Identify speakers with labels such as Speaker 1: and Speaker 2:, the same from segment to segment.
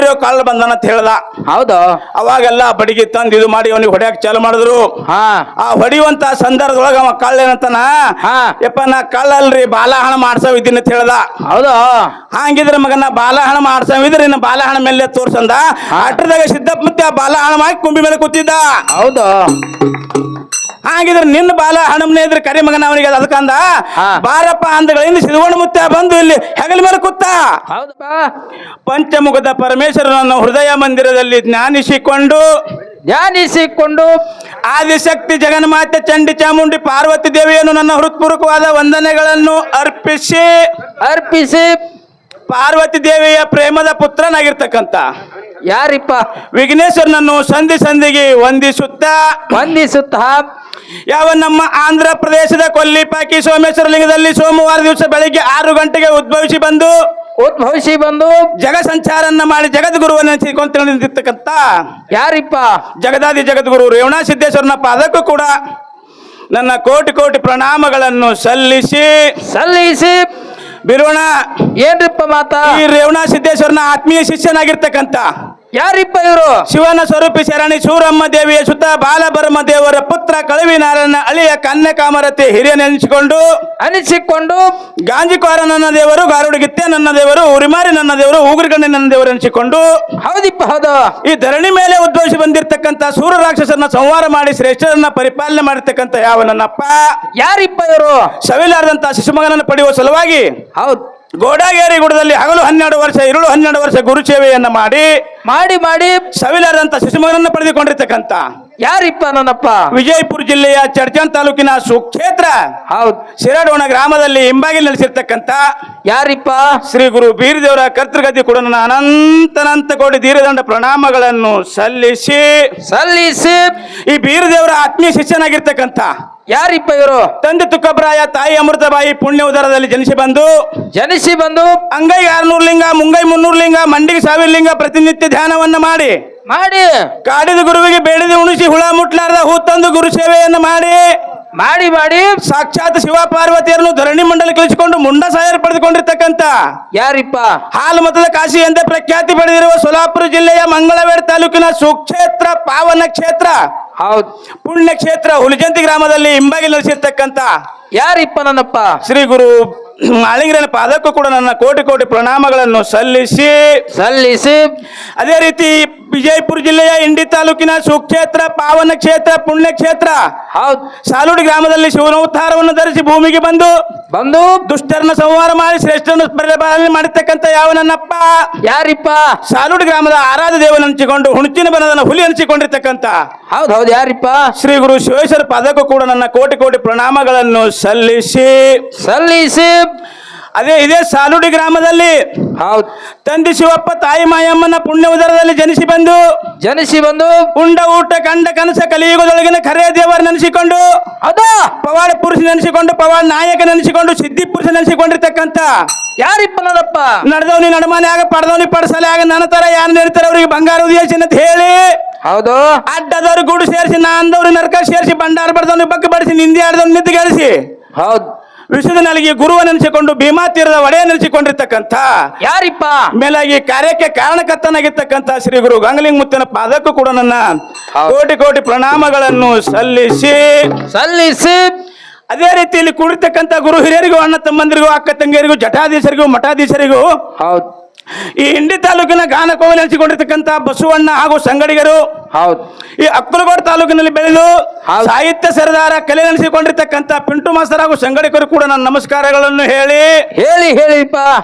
Speaker 1: ಯಾರೋ ಕಳ್ಳ ಬಂದನ ಅಂತ ಹೇಳ್ದ.
Speaker 2: ಹೌದು.
Speaker 1: ಅವಾಗೆಲ್ಲ ಬಡಿಗೆ ತಂದು ಇದು ಮಾಡಿ ಅವನಿಗೆ ಹೊಡ್ಯಾಕ ಚಾಲು ಮಾಡಿದ್ರು. ಆ ಹೊಡಿಯುವಂತ ಸಂದರ್ಭದೊಳಗ ಅವ ಕಳ್ಳ ಏನಂತಾನ, ಯಪ್ಪ ನಾ ಕಳ್ಳ ಅಲ್ರಿ ಬಾಲಹಣ ಮಾಡ್ಸವ್ ಇದ್ದೀನಿ ಅಂತ ಹೇಳ್ದ.
Speaker 2: ಹೌದು.
Speaker 1: ಹಂಗಿದ್ರೆ ಮಗನ ಬಾಲಹಣ ಮಾಡ್ಸವಿದ್ರೆ ಇನ್ನು ಬಾಲಹಣ ಮೇಲೆ ತೋರ್ಸಂದ. ಅಟ್ರದಾಗ ಸಿದ್ದಪ್ಪ ಮತ್ತೆ ಆ ಬಾಲಹಣ ಮಾಡಿ ಕುಂಬಿ ಮೇಲೆ ಕೂತಿದ್ದ.
Speaker 2: ಹೌದು.
Speaker 1: ಹಾಗಿದ್ರೆ ನಿನ್ನ ಬಾಲ ಹಣಮ್ನೆ ಇದ್ರೆ ಕರಿ ಮಗನ ಅವನಿಗೆ ಅದಕ್ಕಂದ ಬಾರಪ್ಪ ಅಂದಗಳಿಂದ ಸಿದ್ಗೊಂಡು ಮುತ್ತ ಬಂದು ಇಲ್ಲಿ ಹೆಗಲ ಮೇಲೆ ಕೂತ. ಪಂಚಮುಖದ ಪರಮೇಶ್ವರನನ್ನ ಹೃದಯ ಮಂದಿರದಲ್ಲಿ ಧ್ಯಾನಿಸಿಕೊಂಡು ಆದಿಶಕ್ತಿ ಜಗನ್ಮಾತೆ ಚಂಡಿ ಚಾಮುಂಡಿ ಪಾರ್ವತಿ ದೇವಿಯನ್ನು ನನ್ನ ಹೃತ್ಪೂರ್ವಕವಾದ ವಂದನೆಗಳನ್ನು ಅರ್ಪಿಸಿ ಪಾರ್ವತಿ ದೇವಿಯ ಪ್ರೇಮದ ಪುತ್ರನಾಗಿರ್ತಕ್ಕಂಥ
Speaker 2: ಯಾರಿಪ್ಪ
Speaker 1: ವಿಘ್ನೇಶ್ವರನನ್ನು ಸಂಧಿಗೆ ವಂದಿಸುತ್ತಾ ಯಾವ ನಮ್ಮ ಆಂಧ್ರ ಪ್ರದೇಶದ ಕೊಲ್ಲಿಪಾಕಿ ಸೋಮೇಶ್ವರ ಲಿಂಗದಲ್ಲಿ ಸೋಮವಾರ ದಿವಸ ಬೆಳಿಗ್ಗೆ 6 ಗಂಟೆಗೆ ಉದ್ಭವಿಸಿ ಬಂದು ಜಗ ಸಂಚಾರನ್ನ ಮಾಡಿ ಜಗದ್ಗುರುವನ್ನ ನಿಂತಿರ್ತಕ್ಕಂಥ
Speaker 2: ಯಾರಿಪ್ಪ
Speaker 1: ಜಗದಾದಿ ಜಗದ್ಗುರು ರೇವಣ ಸಿದ್ದೇಶ್ವರನ ಪಾದಕ್ಕೂ ಕೂಡ ನನ್ನ ಕೋಟಿ ಕೋಟಿ ಪ್ರಣಾಮಗಳನ್ನು ಸಲ್ಲಿಸಿ ಬಿರೋಣ.
Speaker 2: ಏನ್ರಿಪ್ಪ ಮಾತಾ?
Speaker 1: ಈ ರೇವಣ ಸಿದ್ದೇಶ್ವರನ ಆತ್ಮೀಯ ಶಿಷ್ಯನಾಗಿರ್ತಕ್ಕಂಥ
Speaker 2: ಯಾರಿಪ್ಪ ಇವರು?
Speaker 1: ಶಿವನ ಸ್ವರೂಪಿ ಶರಣಿ ಸೂರಮ್ಮ ದೇವಿಯ ಸುತ್ತ ಬಾಲಬರಮ ದೇವರ ಪುತ್ರ ಕಳವಿ ನಾರಾಯಣ ಅಳಿಯ ಕನ್ಯಕಾಮರತಿ ಹಿರಿಯನೆನಿಸಿಕೊಂಡು ಗಾಂಜಿಕೋರ ನನ್ನ ದೇವರು, ಗಾರುಡಿಗಿತ್ತೆ ನನ್ನ ದೇವರು, ಉರಿಮಾರಿ ನನ್ನ ದೇವರು, ಉಗುರುಗಣ್ಣೆ ನನ್ನ ದೇವರು ಎನಿಸಿಕೊಂಡು
Speaker 2: ಹೌದಿಪ್ಪ ಹೌದು
Speaker 1: ಈ ಧರಣಿ ಮೇಲೆ ಉದ್ಭವಿಸಿ ಬಂದಿರತಕ್ಕಂಥ ಸೂರ ರಾಕ್ಷಸರನ್ನ ಸಂಹಾರ ಮಾಡಿ ಶ್ರೇಷ್ಠರನ್ನ ಪರಿಪಾಲನೆ ಮಾಡಿರ್ತಕ್ಕಂಥ ಯಾವ ನನ್ನಪ್ಪ
Speaker 2: ಯಾರಿಪ್ಪ ಇವರು?
Speaker 1: ಸವಿಲಾರದಂತ ಶಿಶುಮಗನನ್ನು ಪಡೆಯುವ ಸಲುವಾಗಿ
Speaker 2: ಹೌದು
Speaker 1: ಗೋಡಾಗೇರಿ ಗುಡದಲ್ಲಿ ಹಗಲು 12 ವರ್ಷ ಇರುಳು 12 ವರ್ಷ ಗುರು ಸೇವೆಯನ್ನ ಮಾಡಿ ಸವಿಲಾರದಂತ ಶಿಶುಮಗನನ್ನು ಪಡೆದುಕೊಂಡಿರ್ತಕ್ಕಂಥ
Speaker 2: ಯಾರಿಪ್ಪ ನನ್ನಪ್ಪ?
Speaker 1: ವಿಜಯಪುರ ಜಿಲ್ಲೆಯ ಚಡ್ಚನ್ ತಾಲೂಕಿನ ಸುಕ್ಷೇತ್ರ
Speaker 2: ಹೌದು
Speaker 1: ಶಿರಾಡೋಣ ಗ್ರಾಮದಲ್ಲಿ ಹಿಂಬಾಗಿಲು ನೆಲೆಸಿರ್ತಕ್ಕಂಥ
Speaker 2: ಯಾರಿಪ್ಪ?
Speaker 1: ಶ್ರೀ ಗುರು ಬೀರದೇವರ ಕರ್ತೃಗತಿ ಕೂಡ ನನ್ನ ಅನಂತ ಕೋಟಿ ದೀರ್ಘದಂಡ ಪ್ರಣಾಮಗಳನ್ನು ಸಲ್ಲಿಸಿ ಈ ಬೀರದೇವರ ಆತ್ಮೀಯ ಶಿಷ್ಯನಾಗಿರ್ತಕ್ಕಂಥ
Speaker 2: ಯಾರಿಪ್ಪ ಇವರು?
Speaker 1: ತಂದೆ ತುಕ್ಕಬ್ರಾಯ ತಾಯಿ ಅಮೃತಬಾಯಿ ಪುಣ್ಯ ಉದರದಲ್ಲಿ ಜನಿಸಿ ಬಂದು ಅಂಗೈಗೆ 600 ಲಿಂಗ ಮುಂಗೈ 300 ಲಿಂಗ ಮಂಡಿಗೆ 1000 ಲಿಂಗ ಪ್ರತಿನಿತ್ಯ ಧ್ಯಾನವನ್ನ ಮಾಡಿ ಕಾಡಿದ ಗುರುವಿಗೆ ಬೇಡಿದ ಉಣಿಸಿ ಹುಳ ಮುಟ್ಲಾರ್ದ ಹೂ ತಂದು ಗುರು ಸೇವೆಯನ್ನು ಮಾಡಿ ಸಾಕ್ಷಾತ್ ಶಿವ ಪಾರ್ವತಿಯರನ್ನು ಧರಣಿ ಮಂಡಲ ಕಳಿಸಿಕೊಂಡು ಮುಂಡ ಸಾಯರ್ ಪಡೆದುಕೊಂಡಿರ್ತಕ್ಕಂಥ
Speaker 2: ಯಾರಿಪ್ಪ?
Speaker 1: ಹಾಲು ಮತದ ಕಾಶಿ ಎಂದೇ ಪ್ರಖ್ಯಾತಿ ಪಡೆದಿರುವ ಸೋಲಾಪುರ ಜಿಲ್ಲೆಯ ಮಂಗಳವೇಡ್ ತಾಲೂಕಿನ ಸುಕ್ಷೇತ್ರ ಪಾವನ ಕ್ಷೇತ್ರ
Speaker 2: ಹೌದು
Speaker 1: ಪುಣ್ಯ ಕ್ಷೇತ್ರ ಹುಲಿಜಂತಿ ಗ್ರಾಮದಲ್ಲಿ ಹಿಂಬಾಗಿ ನೆಲೆಸಿರ್ತಕ್ಕಂಥ
Speaker 2: ಯಾರಿಪ್ಪ ನನ್ನಪ್ಪ?
Speaker 1: ಶ್ರೀ ಗುರು ಮಾಳಿಂಗರನ ಪಾದಕ್ಕೂ ಕೂಡ ನನ್ನ ಕೋಟಿ ಕೋಟಿ ಪ್ರಣಾಮಗಳನ್ನು ಸಲ್ಲಿಸಿ ಅದೇ ರೀತಿ ವಿಜಯಪುರ ಜಿಲ್ಲೆಯ ಇಂಡಿ ತಾಲೂಕಿನ ಸುಕ್ಷೇತ್ರ ಪಾವನ ಕ್ಷೇತ್ರ ಪುಣ್ಯ ಕ್ಷೇತ್ರ ಸಾಲುಡಿ ಗ್ರಾಮದಲ್ಲಿ ಶಿವನವತಾರವನ್ನು ಧರಿಸಿ ಭೂಮಿಗೆ ಬಂದು ದುಷ್ಟರನ್ನ ಸಂಹಾರ ಮಾಡಿ ಶ್ರೇಷ್ಠರನ್ನು ಪರಿಪಾಲನೆ ಮಾಡಿರ್ತಕ್ಕಂಥ ಯಾವ ನನ್ನಪ್ಪ
Speaker 2: ಯಾರಿಪ್ಪ?
Speaker 1: ಸಾಲುಡಿ ಗ್ರಾಮದ ಆರಾಧ ದೇವನ ಹಂಚಿಕೊಂಡು ಹುಣಚಿನ ಬನದನ ಹುಲಿ ಹಂಚಿಕೊಂಡಿರ್ತಕ್ಕಂಥ
Speaker 2: ಹೌದು ಯಾರಿಪ್ಪ?
Speaker 1: ಶ್ರೀ ಗುರು ಶಿವೇಶ್ವರ ಪಾದಕ್ಕೂ ಕೂಡ ನನ್ನ ಕೋಟಿ ಕೋಟಿ ಪ್ರಣಾಮಗಳನ್ನು ಸಲ್ಲಿಸಿ ಇದೇ ಸಾಲುಡಿ ಗ್ರಾಮದಲ್ಲಿ ತಂದೆ ಶಿವಪ್ಪ ತಾಯಿ ಮಾಯಮ್ಮನ ಪುಣ್ಯ ಉದರದಲ್ಲಿ ಜನಿಸಿ ಬಂದು ಉಂಡ ಊಟ ಕಂಡ ಕನಸ ಕಲಿಯುಗದೊಳಗಿನ ಕರೆ ದೇವರ ನೆನೆಸಿಕೊಂಡು ಪವಾಡ ಪುರುಷ ನೆನೆಸಿಕೊಂಡು ಪವಾಡ ನಾಯಕ ನೆನೆಸಿಕೊಂಡು ಸಿದ್ಧಿ ಪುರುಷ ನೆನೆಸಿಕೊಂಡಿರ್ತಕ್ಕಂಥ
Speaker 2: ಯಾರಿಪ್ಪ ನನ್ನಪ್ಪ?
Speaker 1: ನಡೆದವನಿ ನಡಮಾನೆ ಆಗ ಪಡೆದವನಿ ಪಡಸಲೆ ಆಗ ನನ್ನ ತರ ಯಾರು ನಡೀತಾರೆ ಅವರಿಗೆ ಬಂಗಾರ ಉದಯಿಸಿ ಅಂತ ಹೇಳಿ
Speaker 2: ಹೌದು
Speaker 1: ಅಡ್ಡದವ್ರು ಗುಡು ಸೇರಿಸಿ ನಾಂದವ್ರು ನರಕ ಸೇರಿಸಿ ಬಂಡಾರ ಬಡ್ದವ್ನಿ ಬಗ್ಗೆ ಬಡಿಸಿ ನಿಂದಿ ಆಡ್ದವ್ನು ನಿದ್ದಿಗೆಳಿಸಿ
Speaker 2: ಹೌದು
Speaker 1: ವಿಷದ ನಾಲಿಗೆ ಗುರುವ ನೆನೆಸಿಕೊಂಡು ಭೀಮಾ ತೀರದ ಒಡೆಯ ನೆನೆಸಿಕೊಂಡಿರ್ತಕ್ಕಂಥ
Speaker 2: ಯಾರಿಪ್ಪ?
Speaker 1: ಮೇಲಾಗಿ ಕಾರ್ಯಕ್ಕೆ ಕಾರಣಕರ್ತನಾಗಿರ್ತಕ್ಕಂಥ ಶ್ರೀ ಗುರು ಗಂಗಲಿಂಗ ಮುತ್ತಿನ ಪಾದಕ್ಕೂ ಕೂಡ ನನ್ನ ಕೋಟಿ ಕೋಟಿ ಪ್ರಣಾಮಗಳನ್ನು ಸಲ್ಲಿಸಿ ಅದೇ ರೀತಿಯಲ್ಲಿ ಕೂಡಿರ್ತಕ್ಕಂಥ ಗುರು ಹಿರಿಯರಿಗೂ ಅಣ್ಣ ತಮ್ಮಂದಿರಿಗೂ ಅಕ್ಕ ತಂಗಿಯರಿಗೂ ಜಟಾಧೀಶರಿಗೂ ಮಠಾಧೀಶರಿಗೂ ಈ ಇಂಡಿ ತಾಲೂಕಿನ ಗಾನಕೋವಿಲ್ ನೆನೆಸಿಕೊಂಡಿರ್ತಕ್ಕಂಥ ಬಸವಣ್ಣ ಹಾಗೂ ಸಂಗಡಿಗರು ಈ ಅಕ್ಕಲಗೋಡ ತಾಲೂಕಿನಲ್ಲಿ ಬೆಳೆದು ಸಾಹಿತ್ಯ ಸರದಾರ ಕಲೆ ನೆನೆಸಿಕೊಂಡಿರ್ತಕ್ಕಂಥ ಪಿಂಟು ಮಾಸ್ತರ್ ಹಾಗೂ ಸಂಗಡಿಗರು ಕೂಡ ನನ್ನ ನಮಸ್ಕಾರಗಳನ್ನು ಹೇಳಿಪ್ಪ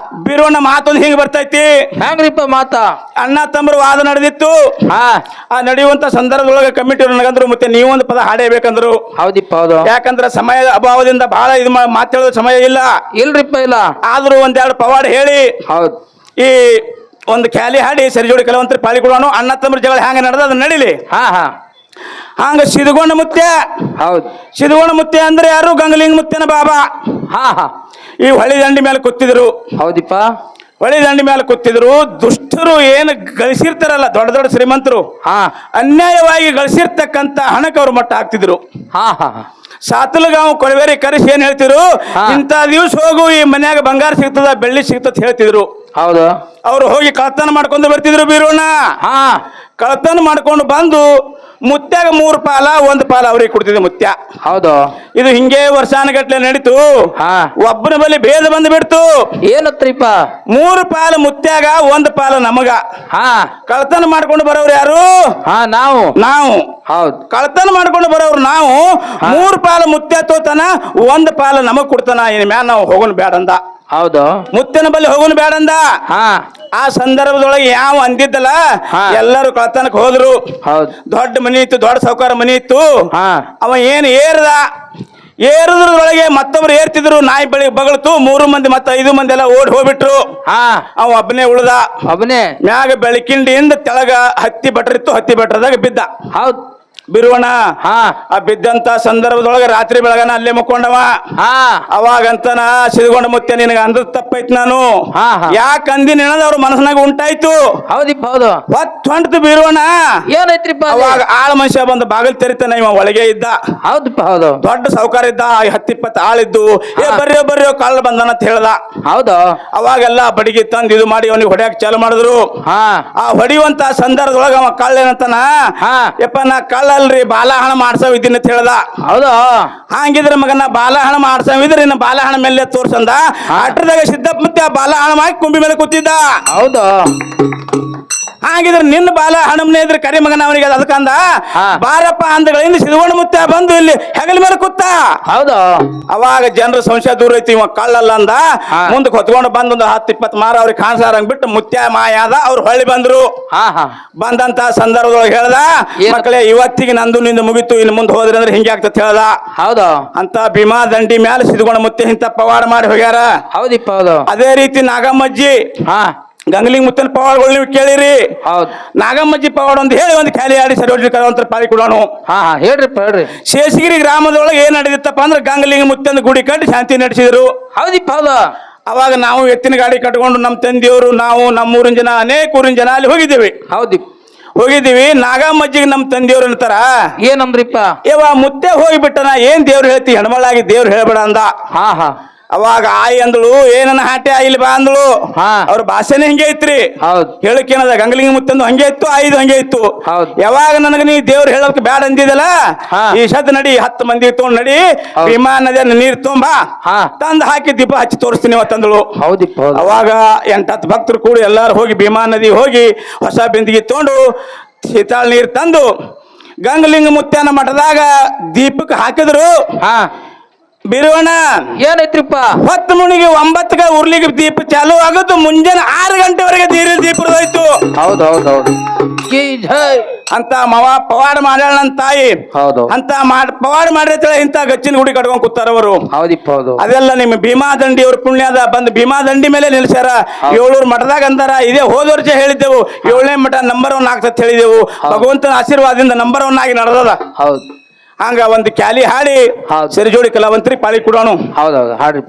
Speaker 1: ಬೀರಣ್ಣ ಮಾತೊಂದು ಹಿಂಗೆ ಬರ್ತೈತಿ.
Speaker 2: ಹೆಂಗ್ರಿಪ್ಪ ಮಾತಾ?
Speaker 1: ಅಣ್ಣ ತಮ್ಮರು ವಾದ ನಡೆದಿತ್ತು. ಆ ನಡೆಯುವಂತ ಸಂದರ್ಭದೊಳಗೆ ಕಮಿಟಿ ನನಗಂದ್ರು ಮತ್ತೆ ನೀವೊಂದು ಪದ ಹಾಡೇಬೇಕಂದ್ರು.
Speaker 2: ಹೌದಿಪ್ಪ ಹೌದು.
Speaker 1: ಯಾಕಂದ್ರೆ ಸಮಯದ ಅಭಾವದಿಂದ ಬಹಳ ಇದು ಮಾತಾಡೋ ಸಮಯ
Speaker 2: ಇಲ್ರಿಪ್ಪ ಇಲ್ಲ.
Speaker 1: ಆದ್ರೂ ಒಂದೆರಡು ಪವಾಡ ಹೇಳಿ ಈ ಒಂದು ಖ್ಯಾಲಿ ಹಾಡಿ ಸರಿಜೋಡಿ ಕೆಲವಂತರ ಪಾಳಿ ಕೊಡೋಣ. ಅಣ್ಣ ತಮ್ಮರ ಜಗಳ ಹ್ಯಾಂಗ ನಡೆದ ಅದನ್ನ ನಡಿಲಿ. ಹಂಗ ಸಿದ್ಗೊಂಡ ಮುತ್ಯ ಅಂದ್ರೆ ಯಾರು? ಗಂಗಲಿಂಗ ಮುತ್ಯನ ಬಾಬಾ. ಈ ಹೊಳಿ ದಂಡಿ ಮೇಲೆ ಕೂತಿದ್ರು.
Speaker 2: ಹೌದಿಪ್ಪ.
Speaker 1: ಹೊಳಿ ದಂಡಿ ಮೇಲೆ ಕೂತಿದ್ರು. ದುಷ್ಟರು ಏನು ಗಳಿಸಿರ್ತಾರಲ್ಲ ದೊಡ್ಡ ದೊಡ್ಡ ಶ್ರೀಮಂತರು ಅನ್ಯಾಯವಾಗಿ ಗಳಿಸಿರ್ತಕ್ಕಂಥ ಹಣಕ್ಕೆ ಅವ್ರು ಮಟ್ಟ ಹಾಕ್ತಿದ್ರು. ಸಾತಲಗಾಂವ್ ಕೊಳವೇರಿ ಕರೆಸಿ ಏನ್ ಹೇಳ್ತಿದ್ರು, ಇಂಥ ದಿವ್ಸ ಹೋಗು ಈ ಮನ್ಯಾಗ ಬಂಗಾರ ಸಿಗ್ತದ ಬೆಳ್ಳಿ ಸಿಗ್ತದ ಹೇಳ್ತಿದ್ರು.
Speaker 2: ಹೌದು
Speaker 1: ಅವ್ರು ಹೋಗಿ ಕಳ್ತನ ಮಾಡ್ಕೊಂಡು ಬರ್ತಿದ್ರು ಬೀರಣ್ಣ.
Speaker 2: ಹಾ
Speaker 1: ಕಳ್ತನ ಮಾಡ್ಕೊಂಡು ಬಂದು ಮುತ್ಯಾಗ 3 ಪಾಲ 1 ಪಾಲ ಅವ್ರಿಗೆ ಕೊಡ್ತಿದ್ದೆ ಮುತ್ಯ.
Speaker 2: ಹೌದು
Speaker 1: ಇದು ಹಿಂಗೆ ವರ್ಷಾನುಗಟ್ಲೆ ನಡೀತು.
Speaker 2: ಹಾ
Speaker 1: ಒಬ್ಬನ ಬಳಿ ಭೇದ ಬಂದು ಬಿಡ್ತು.
Speaker 2: ಏನತ್ರಿಪ್ಪ?
Speaker 1: 3 ಪಾಲು ಮುತ್ಯಾಗ 1 ಪಾಲು ನಮಗ.
Speaker 2: ಹಾ
Speaker 1: ಕಳ್ತನ ಮಾಡ್ಕೊಂಡು ಬರೋರು ಯಾರು?
Speaker 2: ಹಾ ನಾವು. ಹೌದು
Speaker 1: ಕಳ್ತನ ಮಾಡ್ಕೊಂಡು ಬರೋರು ನಾವು. 3 ಪಾಲು ಮುತ್ಯ ತೋತನ 1 ಪಾಲು ನಮಗ್ ಕೊಡ್ತಾನ. ಇನ್ ಮ್ಯಾಲ ನಾವು ಹೋಗೋಣ ಬ್ಯಾಡಂದ.
Speaker 2: ಹೌದು
Speaker 1: ಮುತ್ತನ ಬಳಿ ಹೋಗೋಣ ಬ್ಯಾಡಂದ.
Speaker 2: ಹಾ
Speaker 1: ಆ ಸಂದರ್ಭದೊಳಗೆ ಯಾವ ಅಂದಿದ್ದಲ್ಲ ಎಲ್ಲರೂ ಕಳ್ತನಕ್ ಹೋದ್ರು.
Speaker 2: ಹೌದು
Speaker 1: ದೊಡ್ಡ ಮನಿ ಇತ್ತು, ದೊಡ್ಡ ಸಾವುಕಾರ ಮನಿ ಇತ್ತು.
Speaker 2: ಹಾ
Speaker 1: ಅವ ಏನ್ ಏರುದ್ರೊಳಗೆ ಮತ್ತೊಬ್ರು ಏರ್ತಿದ್ರು. ನಾಯಿ ಬಳಿ ಬಗಳತು. 3 ಮಂದಿ ಮತ್ತೆ 5 ಮಂದಿ ಎಲ್ಲ ಓಡಿ ಹೋಗ್ಬಿಟ್ರು.
Speaker 2: ಹಾ
Speaker 1: ಅವ ಒಬ್ಬನೇ ಉಳ್ದ.
Speaker 2: ಒಬ್ಬನೇ
Speaker 1: ಮ್ಯಾಗ ಬೆಳಕಿಂಡಿಯಿಂದ ತೆಳಗ ಹತ್ತಿ ಬಟ್ರಿತ್ತು. ಹತ್ತಿ ಬಟ್ರದಾಗ ಬಿದ್ದ.
Speaker 2: ಹೌದು
Speaker 1: ಬಿರುವಣ.
Speaker 2: ಹಾ
Speaker 1: ಆ ಬಿದ್ದಂತ ಸಂದರ್ಭದೊಳಗೆ ರಾತ್ರಿ ಬೆಳಗನ ಅಲ್ಲೇ ಮುಕ್ಕೊಂಡವ.
Speaker 2: ಹಾ
Speaker 1: ಅವಾಗಂತನ ಸಿದ್ಗೊಂಡ ಮುತ್ಯ ನಿನಗ ಅಂದ್ರ ತಪ್ಪೈತ್ ನಾನು.
Speaker 2: ಹಾ ಹಾ
Speaker 1: ಯಾಕ ಅಂದಿ ನೆನದ ಅವ್ರ ಮನಸ್ನಾಗ ಉಂಟಾಯ್ತು.
Speaker 2: ಹೌದಿಪ್ಪ ಹೌದು
Speaker 1: ಹೊಂಟು ಬೀರುವಣ.
Speaker 2: ಏನೈತ್ರಿಪ್ಪ?
Speaker 1: ಅವಾಗ ಆಳ ಮನುಷ್ಯ ಬಂದು ಬಾಗಿಲು ತೆರಿತಾನ. ಇವ ಒಳಗೆ ಇದ್ದ.
Speaker 2: ಹೌದಪ್ಪ ಹೌದು
Speaker 1: ದೊಡ್ಡ ಸಾವುಕಾರ ಇದ್ದ. 10-20 ಆಳಿದ್ದು. ಬರ್ರಿ ಕಳ್ಳ ಬಂದನ ಅಂತ ಹೇಳ್ದ.
Speaker 2: ಹೌದು
Speaker 1: ಅವಾಗೆಲ್ಲ ಬಡಿಗೆ ತಂದು ಇದು ಮಾಡಿ ಅವನಿಗೆ ಹೊಡ್ಯಾಕ ಚಾಲು ಮಾಡಿದ್ರು.
Speaker 2: ಹಾ
Speaker 1: ಆ ಹೊಡಿಯುವಂತ ಸಂದರ್ಭದೊಳಗ ಅವ ಕಳ್ಳ ಏನಂತಾನ,
Speaker 2: ಹಾ
Speaker 1: ಯಪ್ಪ ನಾ ಕಳ್ಳ ಅಲ್ರಿ, ಬಾಲಹಣ ಮಾಡ್ಸವ್ ಇದ್ದೀನಿ ಅಂತ ಹೇಳ್ದ.
Speaker 2: ಹೌದು
Speaker 1: ಹಂಗಿದ್ರೆ ಮಗನ ಬಾಲಹಣ ಮಾಡ್ಸವ್ ಇದ್ರೆ ಇನ್ನು ಬಾಲಹಣ ಮೇಲೆ ತೋರ್ಸಂದ. ಅಟ್ರದಾಗ ಸಿದ್ದಪ್ಪ ಮತ್ತೆ ಆ ಬಾಲಹಣ ಮಾಡಿ ಕುಂಬಿ ಮೇಲೆ ಕೂತಿದ್ದ.
Speaker 2: ಹೌದು
Speaker 1: ಹಾಗಿದ್ರೆ ನಿನ್ನ ಬಾಲ ಹಣಮ್ನೆ ಇದ್ರೆ ಕರಿ ಮಗನ ಅವನಿಗೆ ಅದಕ್ಕಂದ. ಬಾರಪ್ಪ ಅಂದಗಳಿಂದ ಸಿದ್ಗೊಂಡ ಮುತ್ತ ಬಂದು ಇಲ್ಲಿ ಹೆಗಲ ಮೇಲೆ ಕೂತ.
Speaker 2: ಹೌದು
Speaker 1: ಅವಾಗ ಜನರ ಸಂಶಯ ದೂರ ಐತಿ, ಇವ ಕಳ್ಳಲ್ಲ ಅಂದ. ಮುಂದಕ್ಕೆ ಹೊತ್ಕೊಂಡು ಬಂದ್ ಒಂದು 10-20 ಮಾರ ಅವ್ರಿಗೆ ಕಾಣಿಸಾರಂಗ್ ಬಿಟ್ಟು ಮುತ್ಯ ಮಾಯಾದ. ಅವ್ರು ಹೊಳ್ಳಿ ಬಂದ್ರು.
Speaker 2: ಹಾ ಹಾ
Speaker 1: ಬಂದಂತ ಸಂದರ್ಭದೊಳಗೆ ಹೇಳ್ದ, ಮಕ್ಕಳೇ ಇವತ್ತಿಗೆ ನಂದು ನಿಂದು ಮುಗಿತು, ಇನ್ನು ಮುಂದೆ ಹೋದ್ರಿ ಅಂದ್ರೆ ಹಿಂಗೆ ಆಗ್ತತ್ ಹೇಳ್ದ.
Speaker 2: ಹೌದು
Speaker 1: ಅಂತ ಭೀಮಾ ದಂಡಿ ಮೇಲೆ ಸಿದ್ಗೊಂಡ ಮುತ್ಯ ಇಂತ ಪವಾಡ ಮಾಡಿ ಹೋಗ್ಯಾರ.
Speaker 2: ಹೌದಿಪ್ಪ ಹೌದು
Speaker 1: ಅದೇ ರೀತಿ ನಾಗಮ್ಮಜ್ಜಿ
Speaker 2: ಹಾ
Speaker 1: ಗಂಗಲಿಂಗ ಮುತ್ತನ ಪವಾಡಗಳು ನೀವು ಕೇಳಿರಿ.
Speaker 2: ಹೌದು
Speaker 1: ನಾಗಮ್ಮಜ್ಜಿ ಪವಾಡ ಅಂತ ಹೇಳಿ ಒಂದು ಖಾಲಿ ಆಡಿ ಸರಿ ಕರುವಂತ ಪಾಳಿ ಕೊಡೋಣ.
Speaker 2: ಹಾ ಹಾ ಹೇಳ್ರಿಪ್ಪ ಹೇಳ್ರಿ.
Speaker 1: ಶೇಷಗಿರಿ ಗ್ರಾಮದೊಳಗೆ ಏನ್ ನಡೆದಿತ್ತಪ್ಪ ಅಂದ್ರೆ ಗಂಗಲಿಂಗ ಮುತ್ತನ ಗುಡಿ ಕಟ್ಟಿ ಶಾಂತಿ ನಡೆಸಿದ್ರು.
Speaker 2: ಹೌದಿಪ್ಪ ಹೌದು
Speaker 1: ಅವಾಗ ನಾವು ಎತ್ತಿನ ಗಾಡಿ ಕಟ್ಕೊಂಡು ನಮ್ಮ ತಂದೆಯವರು ನಾವು ನಮ್ಮೂರಿನ ಜನ ಅನೇಕ ಊರಿನ ಜನ ಅಲ್ಲಿ ಹೋಗಿದ್ದೀವಿ. ನಾಗಮ್ಮಜ್ಜಿಗೆ ನಮ್ಮ ತಂದೆಯವ್ರು ಅಂತಾರ,
Speaker 2: ಏನಂದ್ರಿಪ್ಪ?
Speaker 1: ಮುತ್ತೆ ಹೋಗಿಬಿಟ್ಟನ, ಏನ್ ದೇವ್ರು ಹೇಳ್ತಿ, ಹೆಣ್ಮಳಾಗಿ ದೇವ್ರು ಹೇಳ್ಬೇಡ ಅಂದ.
Speaker 2: ಹಾ ಹಾ
Speaker 1: ಅವಾಗ ಆಯಿ ಅಂದಳು, ಏನನ್ನ ಹಾಟೆ ಇಲ್ಲಿ ಬಾ ಅಂದಳು. ಅವ್ರ ಭಾಷೆನೇ ಹಿಂಗೆ ಐತ್ರಿ. ಹೇಳಕ್ಕೇನದ ಗಂಗಲಿಂಗ ಮುತ್ತಂದು ಹಂಗೆ ಇತ್ತು, ಆಯ್ದು ಹಂಗೆ ಇತ್ತು. ಯಾವಾಗ ನನಗ ನೀ ದೇವ್ರು ಹೇಳಕ್ ಬ್ಯಾಡ ಅಂದಿದಲ್ಲ, ಈ ಶದ್ ನಡಿ 10 ಮಂದಿ ತೊಗೊಂಡ್ ನಡಿ, ಭೀಮಾ ನದಿಯ ನೀರ್ ತೊಂಬ ತಂದ್ ಹಾಕಿ ದೀಪ ಹಚ್ಚಿ ತೋರಿಸ್ತೀನಿ ಅಂತಂದಳು. ಅವಾಗ 8-10 ಭಕ್ತರು ಕೂಡ ಎಲ್ಲಾರು ಹೋಗಿ ಭೀಮಾ ನದಿ ಹೋಗಿ ಹೊಸ ಬಿಂದಿಗೆ ತೊಗೊಂಡು ಶೀತಾಳ ನೀರ್ ತಂದು ಗಂಗಲಿಂಗ ಮುತ್ಯನ ಮಠದಾಗ ದೀಪಕ್ಕೆ ಹಾಕಿದ್ರು. ಬಿರುವಣ
Speaker 2: ಏನೈತ್ರಿಪ್ಪ?
Speaker 1: 10 ಮುಣಿಗೆ 9ಕ್ಕೆ ಉರ್ಲಿಗೆ ದೀಪ ಚಾಲು ಆಗುತ್ತು. ಮುಂಜಾನೆ 6 ಗಂಟೆವರೆಗೆ ದೀಪ ಇರೋಯ್ತು.
Speaker 2: ಹೌದೌದೌದು
Speaker 1: ಅಂತ ಪವಾಡ ಮಾಡ್ಯಾಳ ನನ್ನ ತಾಯಿ. ಅಂತ ಪವಾಡ ಮಾಡಿರ್ತಾಳೆ. ಇಂತ ಗಚ್ಚಿನ ಗುಡಿ ಕಟ್ಕೊಂಡ್ ಕೂತಾರವರು. ಅದೆಲ್ಲ ನಿಮ್ಮ ಭೀಮಾ ದಂಡಿ ಅವ್ರ ಪುಣ್ಯದ ಬಂದು ಭೀಮಾ ದಂಡಿ ಮೇಲೆ ನಿಲ್ಸ್ಯಾರ. 700 ಮಠದಾಗ ಅಂದಾರ. ಇದೇ ಹೋದ ವರ್ಷ ಹೇಳಿದ್ದೆವು, 7ನೇ ಮಠ ನಂಬರ್ 1 ಆಗ್ತತ್ ಹೇಳಿದೆವು. ಭಗವಂತನ ಆಶೀರ್ವಾದದಿಂದ ನಂಬರ್ 1 ಆಗಿ ನಡೆದದ. ಹಂಗ ಒಂದು ಕ್ಯಾಲಿ ಹಾಡಿ ಸರಿಜೋಡಿ ಕಲಾವಂತರಿ ಪಾಳಿ ಕೊಡೋಣ.
Speaker 2: ಹೌದೌದು ಹಾಡ್ರಿ.